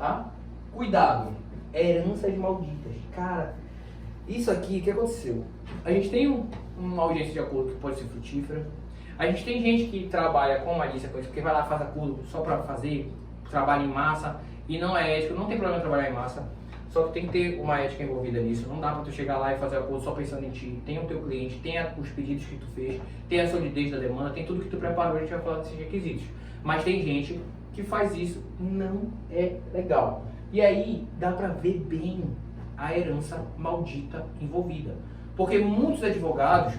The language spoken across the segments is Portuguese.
tá? Cuidado, heranças malditas. Cara, isso aqui, o que aconteceu? A gente tem uma audiência de acordo que pode ser frutífera. A gente tem gente que trabalha com malícia, porque vai lá faz acordo só para fazer trabalho em massa e não é ético, não tem problema trabalhar em massa. Só que tem que ter uma ética envolvida nisso. Não dá pra tu chegar lá e fazer acordo só pensando em ti. Tem o teu cliente, tem os pedidos que tu fez, tem a solidez da demanda, tem tudo que tu preparou, a gente vai falar desses requisitos. Mas tem gente que faz isso, não é legal. E aí dá pra ver bem a herança maldita envolvida. Porque muitos advogados,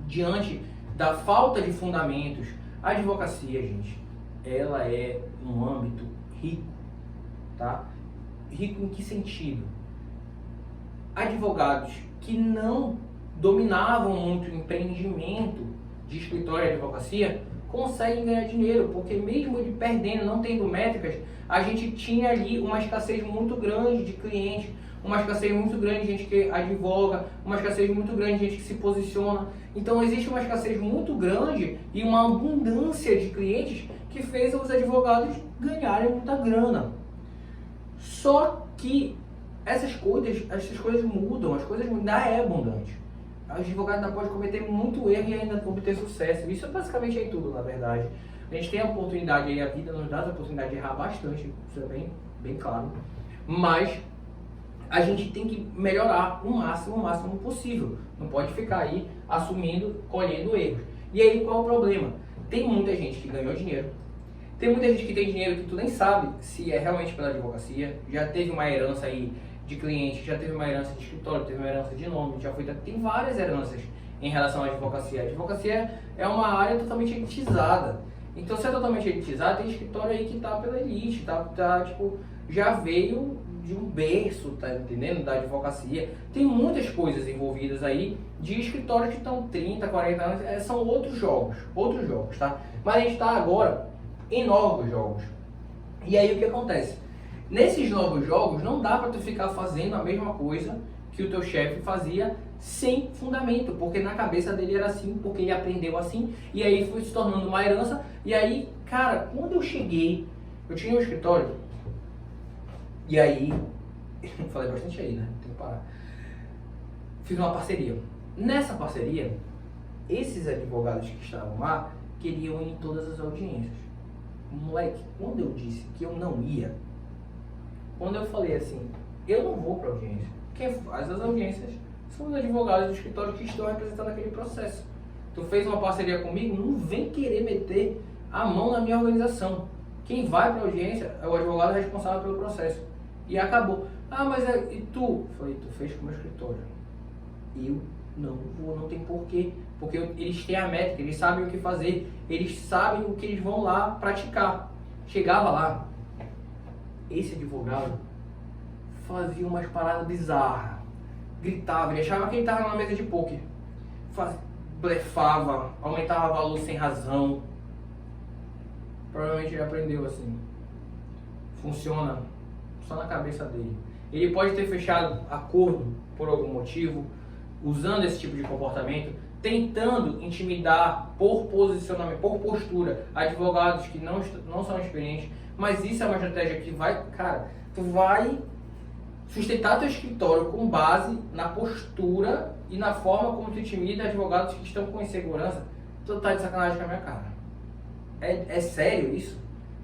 diante da falta de fundamentos, a advocacia, gente, ela é um âmbito rico, tá? Rico em que sentido? Advogados que não dominavam muito o empreendimento de escritório de advocacia conseguem ganhar dinheiro, porque mesmo ele perdendo, não tendo métricas, a gente tinha ali uma escassez muito grande de clientes, uma escassez muito grande de gente que advoga, uma escassez muito grande de gente que se posiciona. Então existe uma escassez muito grande e uma abundância de clientes que fez os advogados ganharem muita grana. Só que essas coisas mudam, as coisas ainda é abundante. O advogado ainda pode cometer muito erro e ainda obter sucesso. Isso basicamente é em tudo, na verdade. A gente tem a oportunidade aí, a vida nos dá a oportunidade de errar bastante, isso é bem claro. Mas a gente tem que melhorar o máximo possível. Não pode ficar aí assumindo, colhendo erros. E aí qual é o problema? Tem muita gente que ganhou dinheiro. Tem muita gente que tem dinheiro que tu nem sabe se é realmente pela advocacia. Já teve uma herança aí de cliente, já teve uma herança de escritório, teve uma herança de nome, tem várias heranças em relação à advocacia. A advocacia é uma área totalmente elitizada. Então, se é totalmente elitizada, tem escritório aí que tá pela elite, tipo, já veio de um berço, tá entendendo? Da advocacia. Tem muitas coisas envolvidas aí de escritórios que estão 30, 40 anos, são outros jogos, tá? Mas a gente tá agora em novos jogos. E aí o que acontece? Nesses novos jogos não dá para tu ficar fazendo a mesma coisa que o teu chefe fazia sem fundamento, porque na cabeça dele era assim, porque ele aprendeu assim, e aí foi se tornando uma herança. E aí, cara, quando eu cheguei, eu tinha um escritório, e aí, falei bastante aí, né? Tem que parar. Fiz uma parceria. Nessa parceria, esses advogados que estavam lá queriam ir em todas as audiências. Moleque, quando eu disse que eu não ia, quando eu falei assim, eu não vou para audiência, quem faz as audiências são os advogados do escritório que estão representando aquele processo. Tu fez uma parceria comigo, não vem querer meter a mão na minha organização. Quem vai para audiência é o advogado responsável pelo processo. E acabou. Ah, mas e tu? Eu falei, tu fez com o meu escritório. Eu não vou, não tem porquê. Porque eles têm a métrica, eles sabem o que fazer, eles sabem o que eles vão lá praticar. Chegava lá, esse advogado fazia umas paradas bizarras, gritava, ele achava que ele estava na mesa de pôquer, blefava, aumentava valor sem razão. Provavelmente ele aprendeu assim. Funciona só na cabeça dele. Ele pode ter fechado acordo por algum motivo, usando esse tipo de comportamento, tentando intimidar por posicionamento, por postura, advogados que não são experientes, mas isso é uma estratégia que vai, cara, tu vai sustentar teu escritório com base na postura e na forma como tu intimida advogados que estão com insegurança. Tu tá de sacanagem com a minha cara. É sério isso?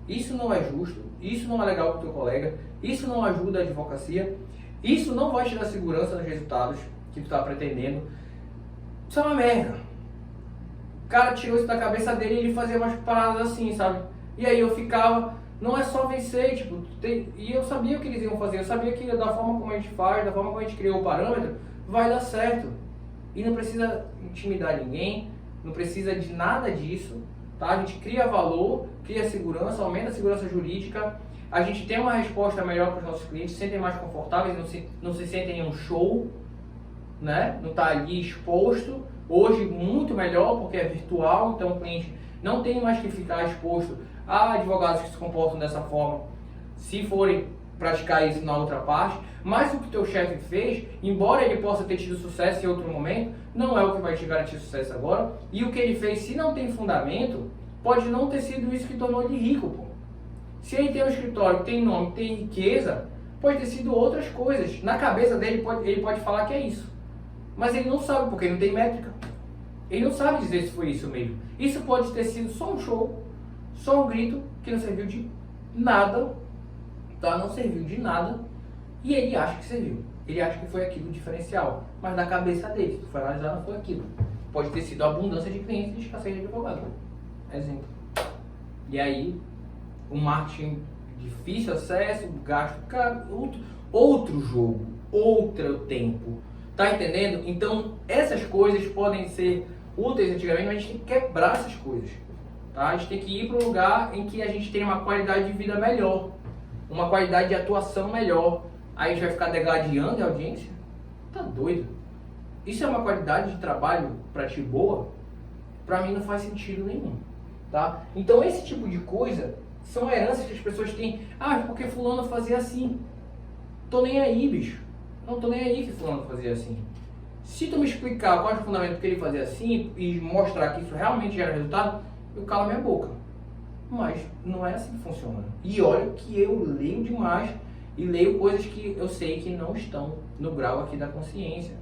Isso não é justo, isso não é legal pro teu colega, isso não ajuda a advocacia, isso não vai te dar segurança nos resultados que tu tá pretendendo. Isso é uma merda. O cara tirou isso da cabeça dele e ele fazia umas paradas assim, sabe? E aí eu ficava, não é só vencer, tipo, e eu sabia o que eles iam fazer, eu sabia que da forma como a gente faz, da forma como a gente criou o parâmetro, vai dar certo. E não precisa intimidar ninguém, não precisa de nada disso, tá? A gente cria valor, cria segurança, aumenta a segurança jurídica, a gente tem uma resposta melhor para os nossos clientes, se sentem mais confortáveis, não se sentem em um show, né? Não está ali exposto. Hoje muito melhor porque é virtual, então o cliente não tem mais que ficar exposto a advogados que se comportam dessa forma, se forem praticar isso na outra parte. Mas o que o teu chefe fez, embora ele possa ter tido sucesso em outro momento, não é o que vai te garantir sucesso agora. E o que ele fez, se não tem fundamento, pode não ter sido isso que tornou ele rico, pô. Se ele tem um escritório que tem nome, que tem riqueza, pode ter sido outras coisas. Na cabeça dele, ele pode falar que é isso. Mas ele não sabe, porque não tem métrica. Ele não sabe dizer se foi isso mesmo. Isso pode ter sido só um show, só um grito, que não serviu de nada, tá? Não serviu de nada, e ele acha que serviu. Ele acha que foi aquilo diferencial. Mas na cabeça dele, se tu for analisar, não foi aquilo. Pode ter sido a abundância de clientes e escassez de advogado. Exemplo. E aí, o marketing difícil acesso, gasto caro, outro jogo, outro tempo. Tá entendendo? Então, essas coisas podem ser úteis antigamente, mas a gente tem que quebrar essas coisas. Tá? A gente tem que ir para um lugar em que a gente tem uma qualidade de vida melhor, uma qualidade de atuação melhor. Aí a gente vai ficar degladiando a audiência? Tá doido? Isso é uma qualidade de trabalho para ti boa? Para mim não faz sentido nenhum. Tá? Então, esse tipo de coisa são heranças que as pessoas têm. Ah, porque fulano fazia assim. Tô nem aí, bicho. Não tô nem aí que fulano fazia assim. Se tu me explicar qual é o fundamento que ele fazia assim e mostrar que isso realmente gera resultado, eu calo minha boca. Mas não é assim que funciona. E olha que eu leio demais e leio coisas que eu sei que não estão no grau aqui da consciência,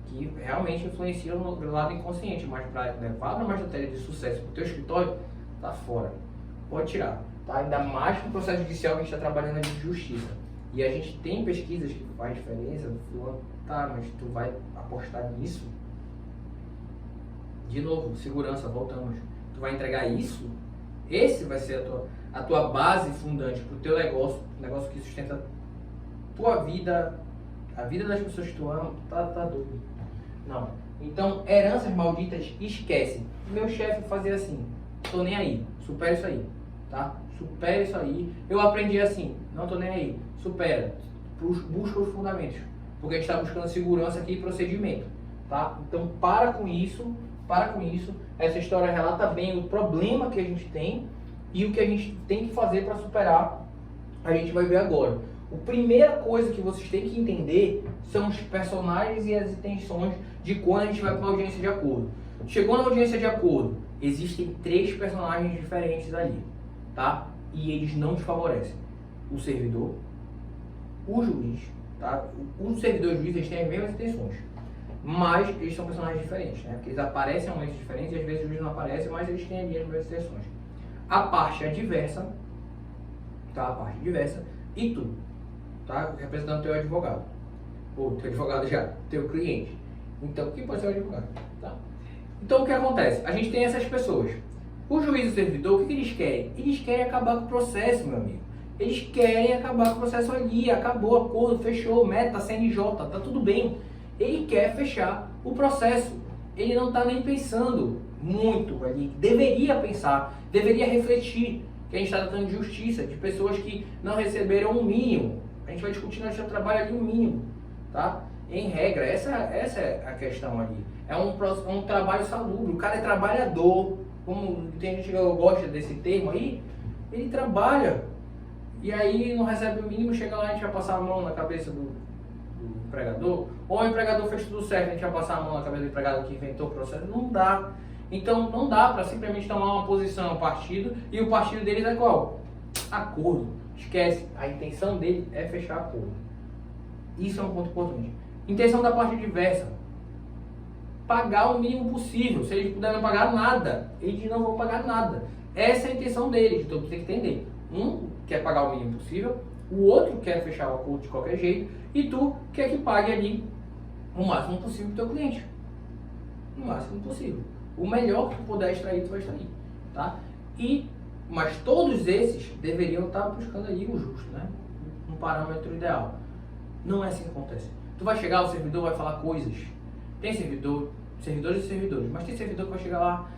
que realmente influenciam no lado inconsciente, mas para levar uma matéria de sucesso para o teu escritório, tá fora. Pode tirar. Tá? Ainda mais com o processo judicial que a gente está trabalhando de justiça. E a gente tem pesquisas que faz diferença, fulano, tá, mas tu vai apostar nisso? De novo, segurança, voltamos. Tu vai entregar isso? Esse vai ser a tua base fundante para o teu negócio, negócio que sustenta tua vida, a vida das pessoas que tu ama, tá doido. Não. Então, heranças malditas, esquece. Meu chefe fazia assim, tô nem aí, supera isso aí, tá? Supera isso aí. Eu aprendi assim, não tô nem aí, supera, busca os fundamentos, porque a gente está buscando segurança aqui e procedimento, tá? Então, para com isso. Essa história relata bem o problema que a gente tem e o que a gente tem que fazer para superar. A gente vai ver agora. A primeira coisa que vocês têm que entender são os personagens e as intenções de quando a gente vai para a audiência de acordo. Chegou na audiência de acordo, existem 3 personagens diferentes ali, tá? E eles não te favorecem. O servidor, o juiz, tá? O servidor e o juiz, eles têm as mesmas intenções, mas eles são personagens diferentes, né? Porque eles aparecem em momentos diferentes e às vezes o juiz não aparece, mas eles têm ali as mesmas intenções. A parte adversa, tá? A parte adversa e tu, tá? Representando teu advogado, ou teu advogado já, teu cliente. Então, quem pode ser o advogado, tá? Então, o que acontece? A gente tem essas pessoas. O juiz e o servidor, o que eles querem? Eles querem acabar com o processo, meu amigo. Eles querem acabar com o processo ali, acabou, acordo, fechou, meta, CNJ, tá tudo bem. Ele quer fechar o processo. Ele não está nem pensando muito ali. Deveria pensar, deveria refletir que a gente está tratando de justiça, de pessoas que não receberam o mínimo. A gente vai discutir no seu trabalho ali o mínimo, tá? Em regra, essa é a questão ali. É um trabalho salubre. O cara é trabalhador. Como tem gente que gosta desse termo aí, ele trabalha. E aí não recebe o mínimo, chega lá e a gente vai passar a mão na cabeça do empregador, ou o empregador fez tudo certo, a gente vai passar a mão na cabeça do empregado que inventou o processo. Não dá. Então não dá para simplesmente tomar uma posição ao partido, e o partido deles é qual? Acordo. Esquece, a intenção dele é fechar acordo. Isso é um ponto importante. Intenção da parte adversa: pagar o mínimo possível. Se eles puderem não pagar nada, eles não vão pagar nada. Essa é a intenção deles, então você tem que entender. Um quer pagar o mínimo possível, o outro quer fechar o acordo de qualquer jeito, e tu quer que pague ali o máximo possível pro teu cliente. O máximo possível. O melhor que tu puder extrair, tu vai extrair, tá? Mas todos esses deveriam estar buscando ali o justo, né? Um parâmetro ideal. Não é assim que acontece. Tu vai chegar, o servidor vai falar coisas. Tem servidores e servidores, mas tem servidor que vai chegar lá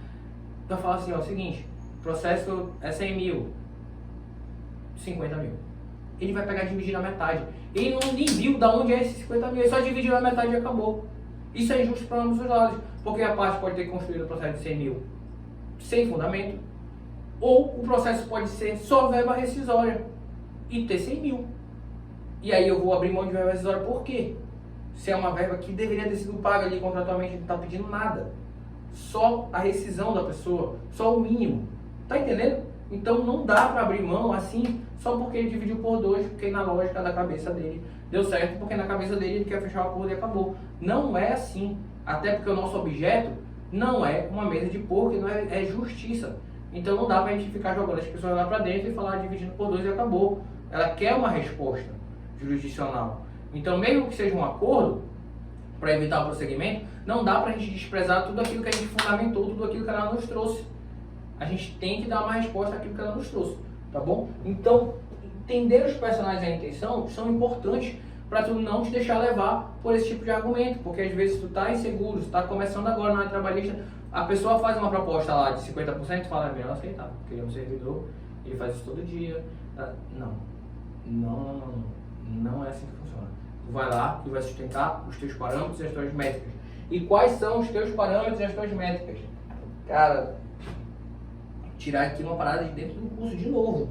e vai falar assim, ó, seguinte, processo é 100 mil, 50 mil. Ele vai pegar e dividir na metade. Ele não nem viu de onde é esses 50 mil, ele só dividiu na metade e acabou. Isso é injusto para ambos os lados, porque a parte pode ter construído o processo de 100 mil sem fundamento, ou o processo pode ser só verba rescisória e ter 100 mil. E aí eu vou abrir mão de verba rescisória por quê? Se é uma verba que deveria ter sido paga ali contratualmente, não está pedindo nada. Só a rescisão da pessoa, só o mínimo. Tá entendendo? Então não dá para abrir mão assim, só porque ele dividiu por 2, porque na lógica da cabeça dele deu certo, porque na cabeça dele ele quer fechar o acordo e acabou. Não é assim, até porque o nosso objeto não é uma mesa de poker, não é justiça. Então não dá pra gente ficar jogando as pessoas lá pra dentro e falar dividindo por 2 e acabou. Ela quer uma resposta jurisdicional. Então mesmo que seja um acordo, para evitar o prosseguimento, não dá pra gente desprezar tudo aquilo que a gente fundamentou, tudo aquilo que ela nos trouxe. A gente tem que dar uma resposta àquilo que ela nos trouxe, tá bom? Então, entender os personagens e a intenção são importantes para tu não te deixar levar por esse tipo de argumento, porque às vezes tu tá inseguro, tu tá começando agora na área trabalhista, a pessoa faz uma proposta lá de 50%, tu fala, é melhor aceitar, porque ele é um servidor, ele faz isso todo dia. Não é assim que funciona. Tu vai lá, tu vai sustentar os teus parâmetros e as tuas métricas. E quais são os teus parâmetros e as tuas métricas? Cara, tirar aqui uma parada de dentro do curso de novo,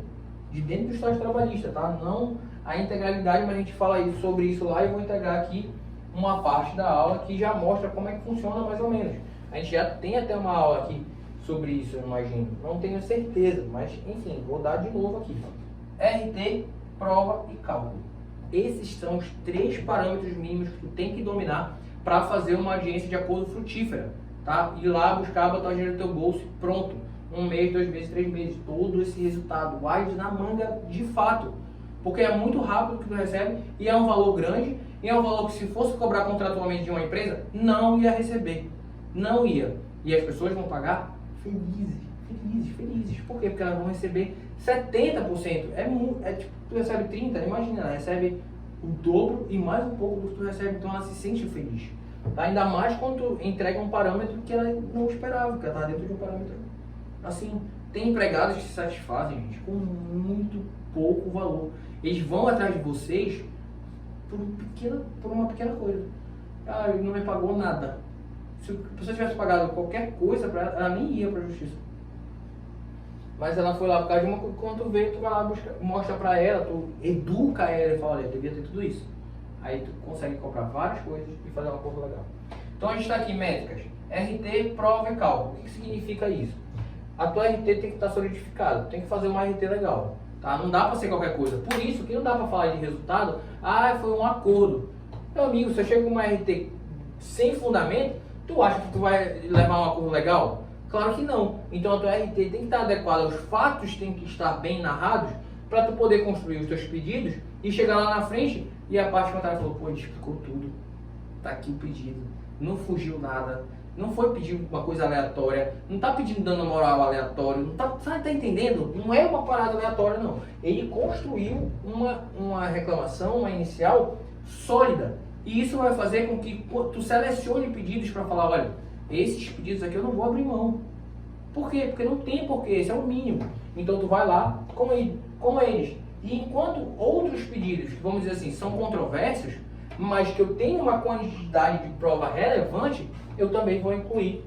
de dentro do estágio trabalhista, tá? Não a integralidade, mas a gente fala sobre isso lá e vou integrar aqui uma parte da aula que já mostra como é que funciona mais ou menos. A gente já tem até uma aula aqui sobre isso, eu imagino. Não tenho certeza, mas enfim, vou dar de novo aqui. RT, prova e cálculo. Esses são os 3 parâmetros mínimos que tu tem que dominar para fazer uma audiência de acordo frutífera, tá? Ir lá buscar, botar o dinheiro no teu bolso e pronto. 1 mês, 2 meses, 3 meses, todo esse resultado. Wide na manga de fato. Porque é muito rápido que tu recebe e é um valor grande e é um valor que se fosse cobrar contratualmente de uma empresa, não ia receber. Não ia. E as pessoas vão pagar felizes. Por quê? Porque elas vão receber 70%. Tipo, tu recebe 30%, imagina, ela recebe o dobro e mais um pouco do que tu recebe, então ela se sente feliz. Tá? Ainda mais quando tu entrega um parâmetro que ela não esperava, que ela está dentro de um parâmetro. Assim, tem empregados que se satisfazem, gente, com muito pouco valor. Eles vão atrás de vocês por uma pequena coisa. Ah, ele não me pagou nada. Se a pessoa tivesse pagado qualquer coisa para ela nem ia para a justiça. Mas ela foi lá por causa de uma coisa. Quando tu vê, tu vai lá, mostra pra ela, tu educa ela e fala, olha, devia ter tudo isso. Aí tu consegue comprar várias coisas e fazer uma coisa legal. Então a gente está aqui, métricas, RT, prova e cálculo. O que significa isso? A tua RT tem que estar solidificada, tem que fazer uma RT legal. Tá? Não dá para ser qualquer coisa. Por isso que não dá para falar de resultado, foi um acordo. Meu amigo, se eu chego com uma RT sem fundamento, tu acha que tu vai levar um acordo legal? Claro que não. Então a tua RT tem que estar adequada, os fatos têm que estar bem narrados para tu poder construir os teus pedidos e chegar lá na frente e a parte contrária falou, pô, ele explicou tudo, tá aqui o pedido, não fugiu nada, não foi pedir uma coisa aleatória, não tá pedindo dano moral aleatório, não tá, sabe, tá entendendo? Não é uma parada aleatória não. Ele construiu uma reclamação, uma inicial sólida. E isso vai fazer com que tu selecione pedidos para falar, olha, esses pedidos aqui eu não vou abrir mão. Por quê? Porque não tem porquê, esse é o mínimo. Então tu vai lá, como eles. E enquanto outros pedidos, que vamos dizer assim, são controversos, mas que eu tenho uma quantidade de prova relevante, eu também vou incluir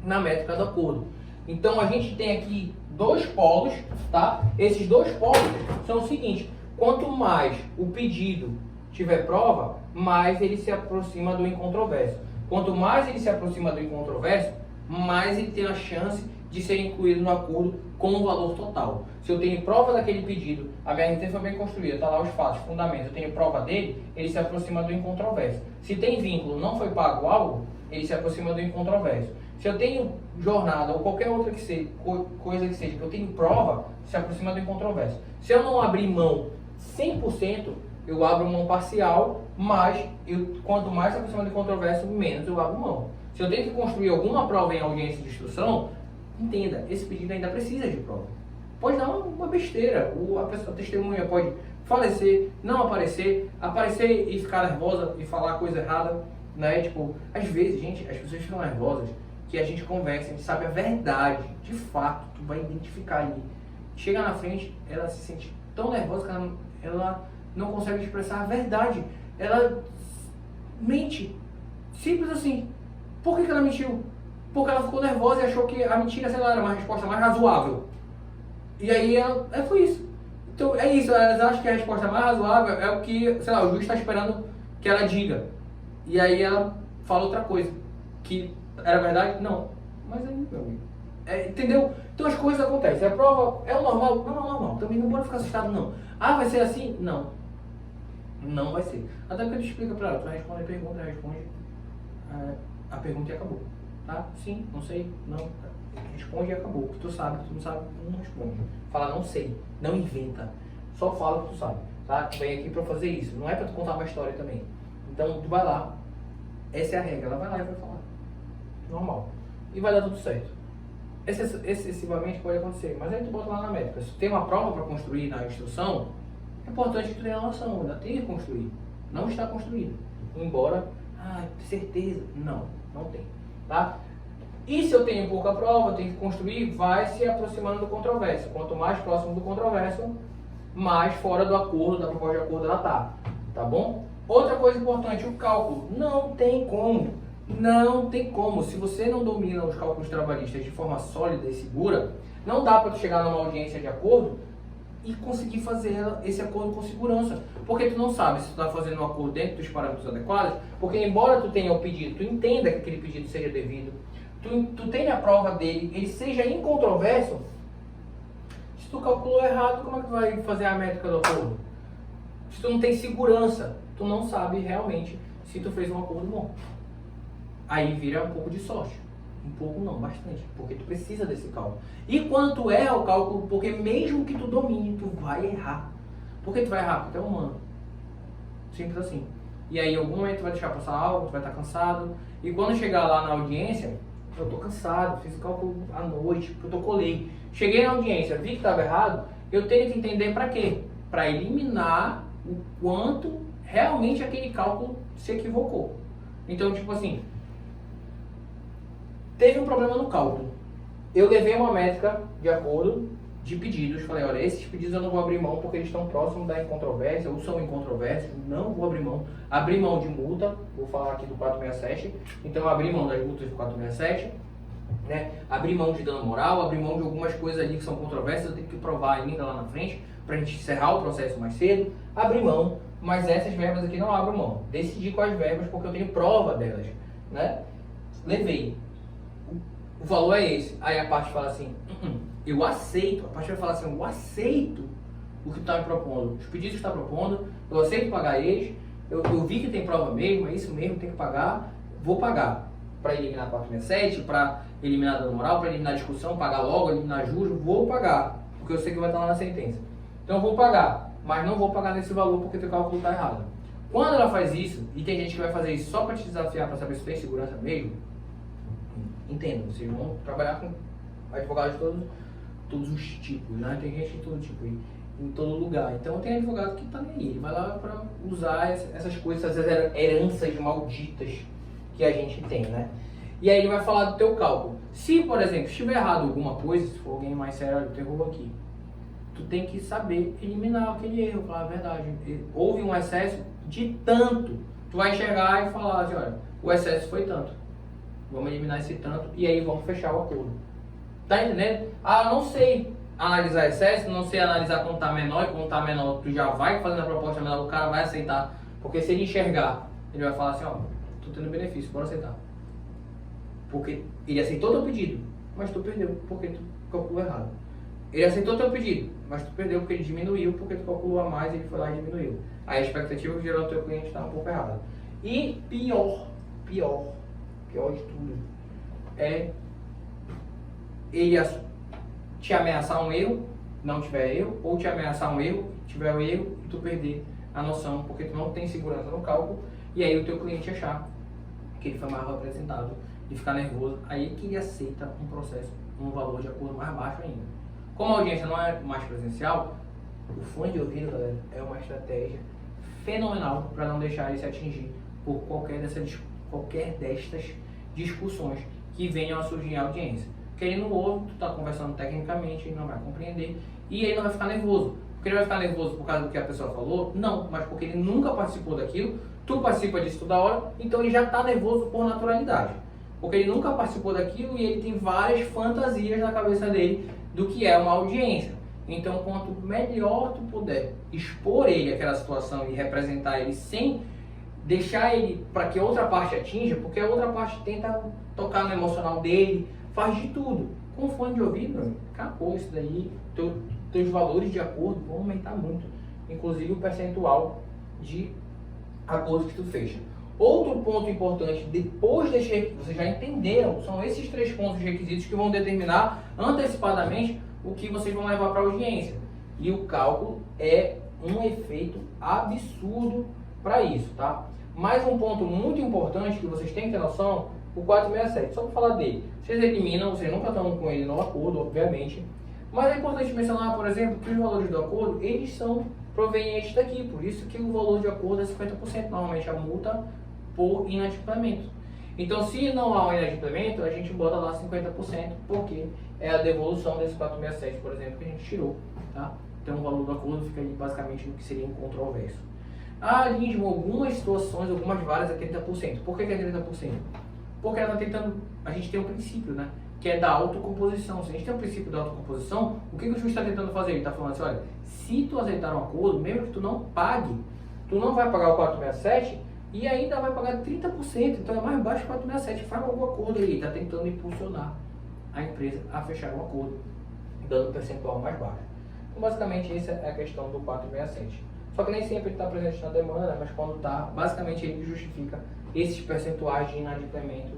na métrica do acordo. Então a gente tem aqui 2 polos, tá? Esses 2 polos são o seguinte, quanto mais o pedido tiver prova, mais ele se aproxima do incontroverso. Quanto mais ele se aproxima do incontroverso, mais ele tem a chance de ser incluído no acordo com o valor total. Se eu tenho prova daquele pedido, a minha RT foi bem construída, está lá os fatos, fundamentos, eu tenho prova dele, ele se aproxima do incontroverso. Se tem vínculo, não foi pago algo, ele se aproxima do incontroverso. Se eu tenho jornada ou qualquer outra que seja, coisa que seja, que eu tenho prova, se aproxima do incontroverso. Se eu não abrir mão 100%, eu abro mão parcial, mas quanto mais se aproxima do incontroverso, menos eu abro mão. Se eu tenho que construir alguma prova em audiência de instrução, entenda, esse pedido ainda precisa de prova. Pode dar uma besteira, a testemunha pode falecer, não aparecer e ficar nervosa e falar coisa errada, né? Tipo, às vezes, gente, as pessoas ficam nervosas que a gente conversa, a gente sabe a verdade, de fato, tu vai identificar ali. Chega na frente, ela se sente tão nervosa que ela não consegue expressar a verdade. Ela mente. Simples assim. Por que ela mentiu? Porque ela ficou nervosa e achou que a mentira, sei lá, era uma resposta mais razoável. E aí foi isso. Então é isso, elas acham que a resposta mais razoável é o que, sei lá, o juiz está esperando que ela diga. E aí ela fala outra coisa. Que era verdade? Não. Mas aí, meu amigo. Entendeu? Então as coisas acontecem. A prova é o normal? Não é o normal. Também não pode ficar assustado, não. Ah, vai ser assim? Não. Não vai ser. Até que tu explica pra ela, tu responde a pergunta, responde a pergunta e acabou. Tá? Sim, não sei, não. Responde e acabou. O que tu sabe, o que tu não sabe, não responde. Fala não sei, não inventa. Só fala o que tu sabe. Tá? Tu vem aqui pra fazer isso. Não é pra tu contar uma história também. Então tu vai lá. Essa é a regra. Ela vai lá e vai falar. Normal. E vai dar tudo certo. Excessivamente pode acontecer. Mas aí tu bota lá na métrica. Se tem uma prova para construir na instrução, é importante que tu tenha noção. Ainda tem que construir. Não está construído. Embora, certeza. Não, não tem. Tá? E se eu tenho pouca prova, eu tenho que construir, vai se aproximando do controverso. Quanto mais próximo do controverso, mais fora do acordo, da proposta de acordo ela tá. Tá bom? Outra coisa importante, o cálculo. Não tem como. Não tem como. Se você não domina os cálculos trabalhistas de forma sólida e segura, não dá para tu chegar numa audiência de acordo e conseguir fazer esse acordo com segurança. Porque tu não sabe se tu está fazendo um acordo dentro dos parâmetros adequados, porque embora tu tenha o pedido, tu entenda que aquele pedido seja devido, tu tenha a prova dele, ele seja incontroverso, se tu calculou errado, como é que tu vai fazer a métrica do acordo? Se tu não tem segurança, tu não sabe realmente se tu fez um acordo bom. Aí vira um pouco de sorte. Um pouco não, bastante. Porque tu precisa desse cálculo. E quando tu erra o cálculo, porque mesmo que tu domine, tu vai errar. Por que tu vai errar? Porque tu é humano. Simples assim. E aí em algum momento tu vai deixar passar algo, tu vai estar cansado. E quando chegar lá na audiência, eu tô cansado, fiz o cálculo à noite, protocolei. Cheguei na audiência, vi que estava errado, eu tenho que entender para quê? Para eliminar o quanto realmente aquele cálculo se equivocou. Então, tipo assim, teve um problema no cálculo. Eu levei uma métrica de acordo de pedidos. Falei, olha, esses pedidos eu não vou abrir mão porque eles estão próximos da incontrovérsia ou são incontroversos. Não vou abrir mão. Abri mão de multa, vou falar aqui do 467. Então eu abri mão das multas do 467. Né? Abri mão de dano moral, abri mão de algumas coisas ali que são controversas. Eu tenho que provar ainda lá na frente pra gente encerrar o processo mais cedo. Abri mão, mas essas verbas aqui não abro mão. Decidi quais verbas porque eu tenho prova delas. Né? Levei. O valor é esse. Aí a parte fala assim, eu aceito. A parte vai falar assim, eu aceito o que tu está me propondo. Os pedidos que tu está propondo, eu aceito pagar eles. Eu vi que tem prova mesmo, é isso mesmo, tem que pagar. Vou pagar. Para eliminar 467, para eliminar dano moral, para eliminar discussão, pagar logo, eliminar juros, vou pagar. Porque eu sei que vai estar lá na sentença. Então eu vou pagar, mas não vou pagar nesse valor porque teu cálculo está errado. Quando ela faz isso, e tem gente que vai fazer isso só para te desafiar, para saber se tem segurança mesmo, entendo, vocês vão trabalhar com advogados de todos os tipos, né? Tem gente de todo tipo, em todo lugar. Então tem advogado que tá nem aí, ele vai lá para usar essas coisas, essas heranças malditas que a gente tem, né? E aí ele vai falar do teu cálculo. Se, por exemplo, estiver errado alguma coisa, se for alguém mais sério, olha, eu tenho erro aqui, tu tem que saber eliminar aquele erro, falar a verdade. Houve um excesso de tanto. Tu vai chegar e falar assim, olha, o excesso foi tanto. Vamos eliminar esse tanto e aí vamos fechar o acordo. Tá entendendo? Ah, eu não sei analisar excesso, não sei analisar quando tá menor, e quando tá menor tu já vai fazendo a proposta menor, o cara vai aceitar. Porque se ele enxergar, ele vai falar assim, ó, tô tendo benefício, bora aceitar. Porque ele aceitou teu pedido, mas tu perdeu porque tu calculou errado. Ele aceitou teu pedido, mas tu perdeu porque ele diminuiu, porque tu calculou a mais e ele foi lá e diminuiu. Aí a expectativa que gerou o teu cliente está um pouco errada. E pior de tudo, é ele te ameaçar um erro, não tiver erro, ou te ameaçar um erro, tiver um erro e tu perder a noção, porque tu não tem segurança no cálculo, e aí o teu cliente achar que ele foi mal representado e ficar nervoso, aí que ele aceita um processo, um valor de acordo mais baixo ainda. Como a audiência não é mais presencial, o fone de ouvido, galera, é uma estratégia fenomenal para não deixar ele se atingir por qualquer destas discussões que venham a surgir em audiência. Porque ele não ouve, tu está conversando tecnicamente, ele não vai compreender e ele não vai ficar nervoso. Porque ele vai ficar nervoso por causa do que a pessoa falou? Não, mas porque ele nunca participou daquilo, tu participa disso toda hora, então ele já está nervoso por naturalidade. Porque ele nunca participou daquilo e ele tem várias fantasias na cabeça dele do que é uma audiência. Então, quanto melhor tu puder expor ele àquela situação e representar ele sem deixar ele para que outra parte atinja, porque a outra parte tenta tocar no emocional dele, faz de tudo. Com fone de ouvido, acabou isso daí, teus valores de acordo vão aumentar muito, inclusive o percentual de acordo que tu fecha. Outro ponto importante, depois desse, vocês já entenderam, são esses 3 pontos de requisitos que vão determinar antecipadamente o que vocês vão levar para a audiência. E o cálculo é um efeito absurdo para isso, tá? Mais um ponto muito importante que vocês têm que ter noção, o 467, só para falar dele. Vocês eliminam, vocês nunca estão com ele no acordo, obviamente, mas é importante mencionar, por exemplo, que os valores do acordo, eles são provenientes daqui, por isso que o valor de acordo é 50%, normalmente a multa por inadimplemento. Então, se não há um inadimplemento, a gente bota lá 50%, porque é a devolução desse 467, por exemplo, que a gente tirou, tá? Então, o valor do acordo fica aí basicamente no que seria incontroverso. Ah, Lindman, algumas situações, algumas várias é 30%. Por que é 30%? Porque ela está tentando, a gente tem um princípio, né? Que é da autocomposição. Se a gente tem um princípio da autocomposição, o que o juiz está tentando fazer? Ele está falando assim, olha, se tu aceitar um acordo, mesmo que tu não pague, tu não vai pagar o 467 e ainda vai pagar 30%, então é mais baixo que 467. Faz algum acordo aí, está tentando impulsionar a empresa a fechar um acordo, dando um percentual mais baixo. Então, basicamente, essa é a questão do 467. Só que nem sempre ele está presente na demanda, mas quando está, basicamente ele justifica esses percentuais de inadimplemento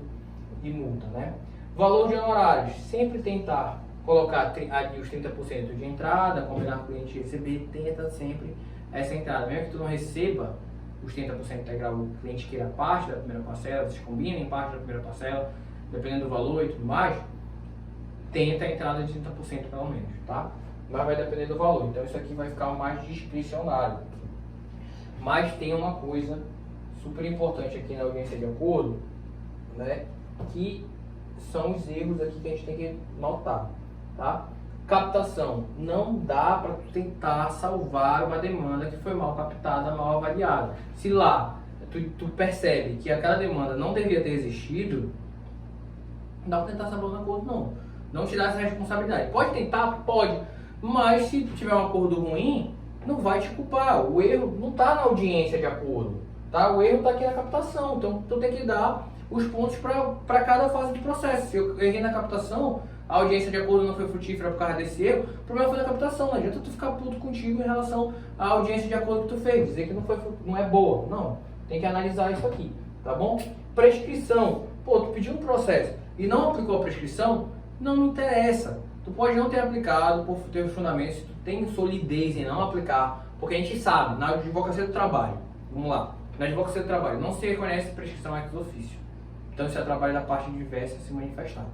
e multa, né? Valor de honorários, sempre tentar colocar ali os 30% de entrada, combinar com o cliente receber, tenta sempre essa entrada. Mesmo que tu não receba os 30% integral, o cliente queira parte da primeira parcela, vocês combinem parte da primeira parcela, dependendo do valor e tudo mais, tenta a entrada de 30% pelo menos, tá? Mas vai depender do valor, então isso aqui vai ficar mais discricionário. Mas tem uma coisa super importante aqui na audiência de acordo, né, que são os erros aqui que a gente tem que notar, tá? Captação, não dá para tentar salvar uma demanda que foi mal captada, mal avaliada. Se lá tu percebe que aquela demanda não devia ter existido, não dá para tentar salvar o acordo, não. Não te dá essa responsabilidade. Pode tentar? Pode. Mas se tiver um acordo ruim, não vai te culpar. O erro não está na audiência de acordo, tá? O erro está aqui na captação. Então, tu tem que dar os pontos para cada fase do processo. Se eu errei na captação, a audiência de acordo não foi frutífera por causa desse erro, o problema foi na captação. Não adianta tu ficar puto contigo em relação à audiência de acordo que tu fez, dizer que não é boa. Não, tem que analisar isso aqui, tá bom? Prescrição. Pô, tu pediu um processo e não aplicou a prescrição, não me interessa. Tu pode não ter aplicado por ter fundamentos, se tu tem solidez em não aplicar, porque a gente sabe, na advocacia do trabalho, vamos lá, na advocacia do trabalho não se reconhece prescrição ex officio. Então isso é trabalho da parte diversa se manifestar.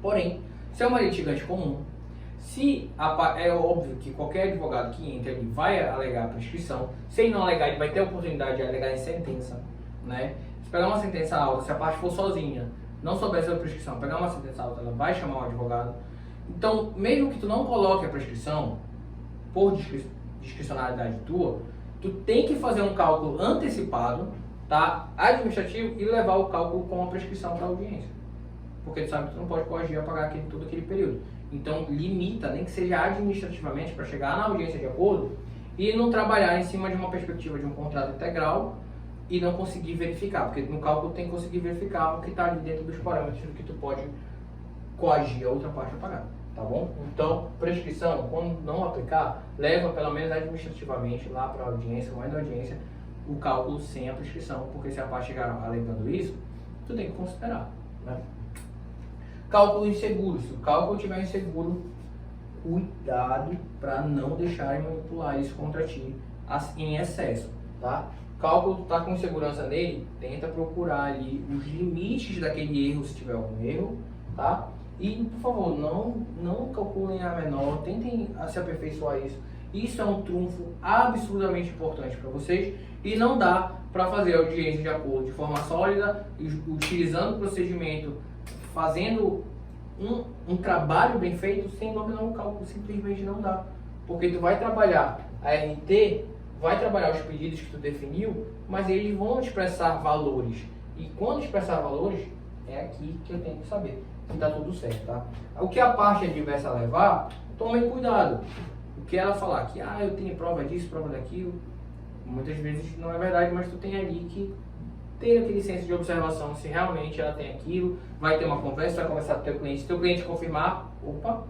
Porém, se é uma litigante comum, é óbvio que qualquer advogado que entre ali vai alegar a prescrição, se ele não alegar, ele vai ter a oportunidade de alegar em sentença, né? Se pegar uma sentença alta, se a parte for sozinha, não souber sobre a prescrição, pegar uma sentença alta, ela vai chamar um advogado. Então, mesmo que tu não coloque a prescrição, por discricionalidade tua, tu tem que fazer um cálculo antecipado, tá, administrativo, e levar o cálculo com a prescrição para a audiência. Porque tu sabe que tu não pode coagir a pagar todo aquele período. Então, limita, nem que seja administrativamente, para chegar na audiência de acordo e não trabalhar em cima de uma perspectiva de um contrato integral e não conseguir verificar, porque no cálculo tem que conseguir verificar o que está ali dentro dos parâmetros do que tu pode coagir a outra parte a pagar, tá bom? Então, prescrição, quando não aplicar, leva pelo menos administrativamente lá para a audiência, mais da audiência, o cálculo sem a prescrição, porque se a parte chegar alegando isso, tu tem que considerar, né? Cálculo inseguro, se o cálculo tiver inseguro, cuidado para não deixarem manipular isso contra ti em excesso, tá? Cálculo tá com insegurança nele, tenta procurar ali os limites daquele erro, se tiver algum erro, tá? E, por favor, não calculem a menor, tentem se aperfeiçoar isso. Isso é um trunfo absurdamente importante para vocês e não dá para fazer a audiência de acordo de forma sólida, utilizando o procedimento, fazendo um trabalho bem feito sem dominar o cálculo. Simplesmente não dá. Porque tu vai trabalhar a RT, vai trabalhar os pedidos que tu definiu, mas eles vão expressar valores. E quando expressar valores, é aqui que eu tenho que saber se tá tudo certo, tá? O que a parte adversa levar, tomem cuidado. O que ela falar que, eu tenho prova disso, prova daquilo, muitas vezes não é verdade, mas tu tem ali que ter aquele senso de observação se realmente ela tem aquilo, vai ter uma conversa, vai conversar com o teu cliente, se o teu cliente confirmar, opa,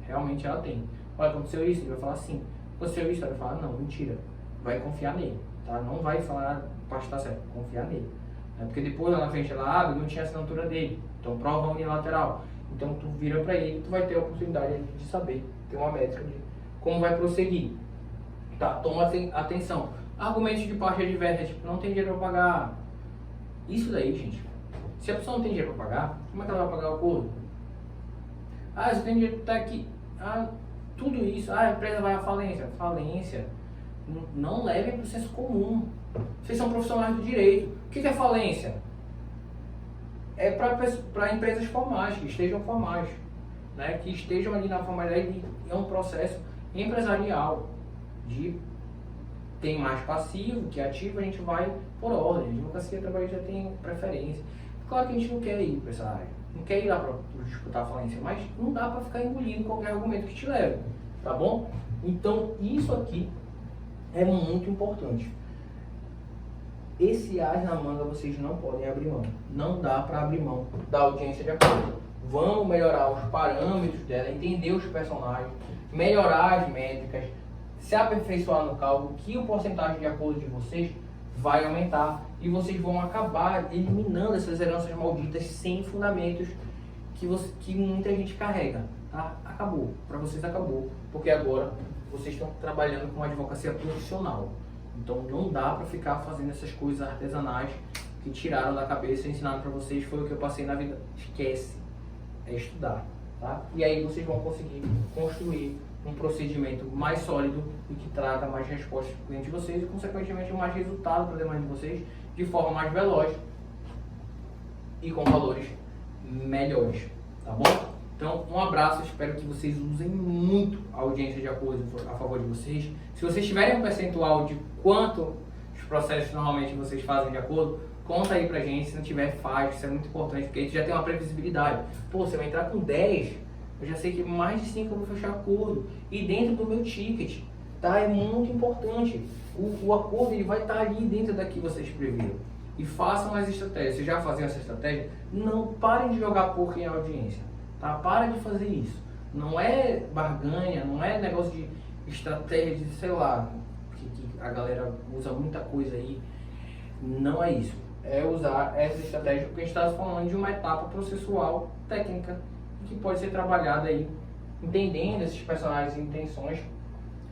realmente ela tem. Olha, aconteceu isso, ele vai falar sim. Aconteceu isso, ele vai falar, não, mentira, vai confiar nele, tá? Não vai falar, pode estar certo, confiar nele. Porque depois lá na frente ela abre, não tinha assinatura dele, então prova unilateral. Então tu vira para ele, tu vai ter a oportunidade de saber, ter uma métrica de como vai prosseguir. Tá, toma atenção. Argumentos de parte adversa, tipo, não tem dinheiro para pagar. Isso daí, gente, se a pessoa não tem dinheiro para pagar, como é que ela vai pagar o acordo? Ah, você tem dinheiro para estar aqui. Ah, tudo isso. Ah, a empresa vai à falência. Falência, não levem para o senso comum. Vocês são profissionais do direito. O que é falência? É para empresas formais, que estejam formais, né? Que estejam ali na formalidade. É um processo empresarial de tem mais passivo que ativo, a gente vai por ordem. A advocacia trabalhista tem preferência. Claro que a gente não quer ir para essa área, não quer ir lá para disputar a falência, mas não dá para ficar engolindo qualquer argumento que te leve, tá bom? Então isso aqui é muito importante. Esse as na manga vocês não podem abrir mão. Não dá para abrir mão da audiência de acordo. Vamos melhorar os parâmetros dela, entender os personagens, melhorar as métricas, se aperfeiçoar no cálculo, que o porcentagem de acordo de vocês vai aumentar e vocês vão acabar eliminando essas heranças malditas sem fundamentos que muita gente carrega. Tá? Acabou. Para vocês acabou, porque agora vocês estão trabalhando com uma advocacia profissional. Então não dá para ficar fazendo essas coisas artesanais que tiraram da cabeça e ensinaram para vocês, foi o que eu passei na vida. Esquece. É estudar. Tá? E aí vocês vão conseguir construir um procedimento mais sólido e que traga mais respostas para o cliente de vocês e, consequentemente, mais resultado para a demanda de vocês de forma mais veloz e com valores melhores, tá bom? Então, um abraço, espero que vocês usem muito a audiência de acordo a favor de vocês. Se vocês tiverem um percentual de quanto os processos normalmente vocês fazem de acordo, conta aí pra gente, se não tiver, faz, isso é muito importante, porque a gente já tem uma previsibilidade. Pô, você vai entrar com 10, eu já sei que mais de 5 eu vou fechar acordo, e dentro do meu ticket, tá? É muito importante. O acordo ele vai estar ali dentro da que vocês previram. E façam as estratégias. Vocês já faziam essa estratégia? Não parem de jogar poker em audiência. Tá? Para de fazer isso. Não é barganha, não é negócio de estratégia de, sei lá, que a galera usa muita coisa aí. Não é isso. É usar essa estratégia porque a gente está falando de uma etapa processual técnica que pode ser trabalhada aí, entendendo esses personagens e intenções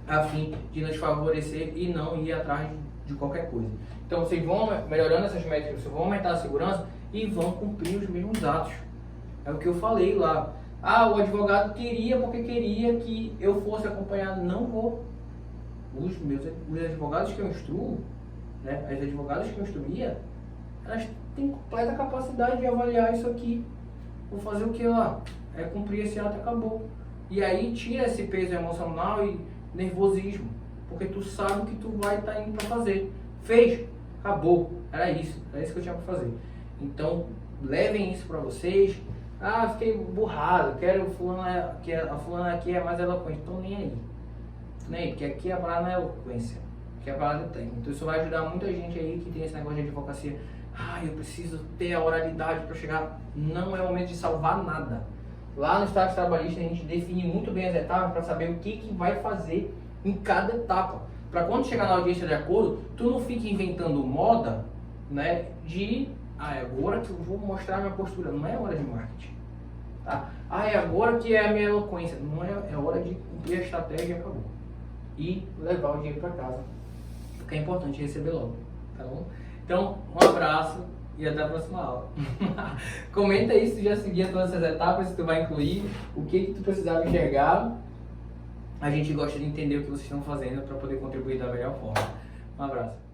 a fim de nos favorecer e não ir atrás de qualquer coisa. Então vocês vão melhorando essas métricas, vocês vão aumentar a segurança e vão cumprir os mesmos atos. É o que eu falei lá. Ah, o advogado queria porque queria que eu fosse acompanhado. Não vou. Os advogados que eu instruo, né, as advogadas que eu instruía, elas têm completa capacidade de avaliar isso aqui. Vou fazer o que lá? É cumprir esse ato e acabou. E aí tira esse peso emocional e nervosismo, porque tu sabe o que tu vai estar indo para fazer. Fez, acabou. Era isso que eu tinha para fazer. Então levem isso para vocês. Ah, fiquei burrado, quero fulana, que a fulana aqui é mais eloquente. Então nem aí. Nem aí, porque aqui a parada não é eloquência, aqui a parada é técnica. Então isso vai ajudar muita gente aí que tem esse negócio de advocacia. Ah, eu preciso ter a oralidade para chegar. Não é o momento de salvar nada. Lá no estágio trabalhista a gente define muito bem as etapas para saber o que vai fazer em cada etapa. Para quando chegar na audiência de acordo, tu não fique inventando moda, né, de é agora que eu vou mostrar minha postura. Não é hora de marketing. Tá? É agora que é a minha eloquência. Não é hora de cumprir a estratégia e acabou. E levar o dinheiro para casa. Porque é importante receber logo. Tá bom? Então, um abraço e até a próxima aula. Comenta aí se tu já seguia todas essas etapas, se tu vai incluir, o que tu precisava enxergar. A gente gosta de entender o que vocês estão fazendo para poder contribuir da melhor forma. Um abraço.